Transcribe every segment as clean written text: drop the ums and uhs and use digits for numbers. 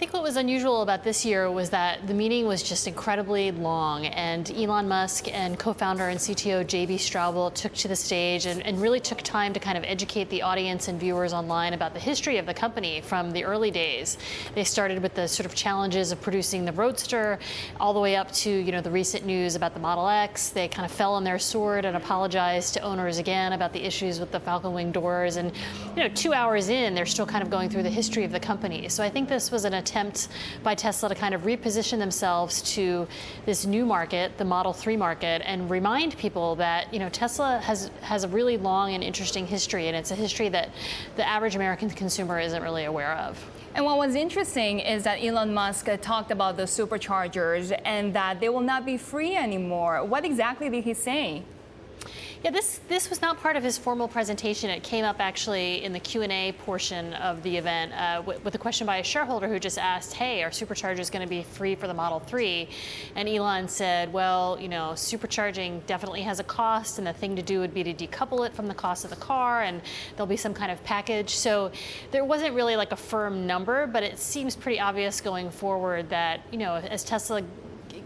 think what was unusual about this year was that the meeting was just incredibly long, and Elon Musk and co-founder and CTO JB Straubel took to the stage and really took time to kind of educate the audience and viewers online about the history of the company from the early days. They started with the sort of challenges of producing the Roadster all the way up to, the recent news about the Model X. They kind of fell on their sword and apologized to owners again about the issues with the Falcon Wing doors. And, 2 hours in, they're still kind of going through the history of the company. So I think this was an attempt by Tesla to kind of reposition themselves to this new market, the Model 3 market, and remind people that, Tesla has a really long and interesting history, and it's a history that the average American consumer isn't really aware of. And what was interesting is that Elon Musk talked about the superchargers and that they will not be free anymore. What exactly did he say? Yeah, this was not part of his formal presentation. It came up actually in the Q&A portion of the event with a question by a shareholder who just asked, hey, are superchargers going to be free for the Model 3? And Elon said, well, supercharging definitely has a cost, and the thing to do would be to decouple it from the cost of the car, and there'll be some kind of package. So there wasn't really like a firm number, but it seems pretty obvious going forward that, as Tesla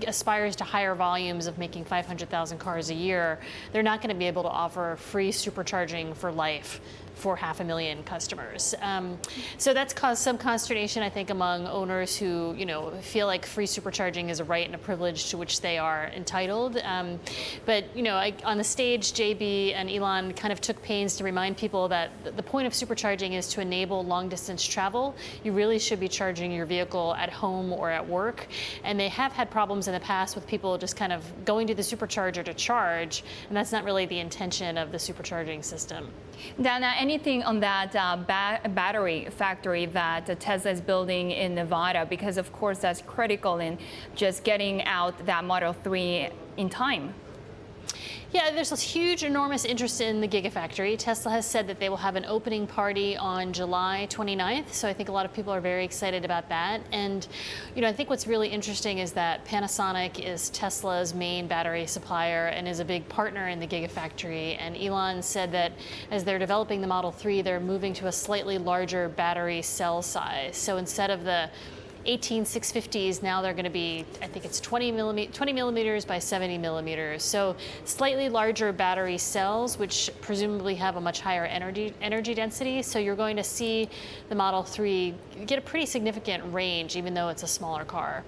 aspires to higher volumes of making 500,000 cars a year, they're not going to be able to offer free supercharging for life for 500,000 customers. So that's caused some consternation, I think, among owners who, feel like free supercharging is a right and a privilege to which they are entitled. But, on the stage, JB and Elon kind of took pains to remind people that the point of supercharging is to enable long-distance travel. You really should be charging your vehicle at home or at work. And they have had problems in the past with people just kind of going to the supercharger to charge, and that's not really the intention of the supercharging system. Dana, anything on that battery factory that Tesla is building in Nevada? Because, of course, that's critical in just getting out that Model 3 in time. Yeah, there's a huge, enormous interest in the Gigafactory. Tesla has said that they will have an opening party on July 29th, so I think a lot of people are very excited about that. And, I think what's really interesting is that Panasonic is Tesla's main battery supplier and is a big partner in the Gigafactory. And Elon said that as they're developing the Model 3, they're moving to a slightly larger battery cell size. So instead of the 18650s, now they're going to be, I think it's 20 millimeters by 70 millimeters. So slightly larger battery cells, which presumably have a much higher energy density. So you're going to see the Model 3 get a pretty significant range, even though it's a smaller car.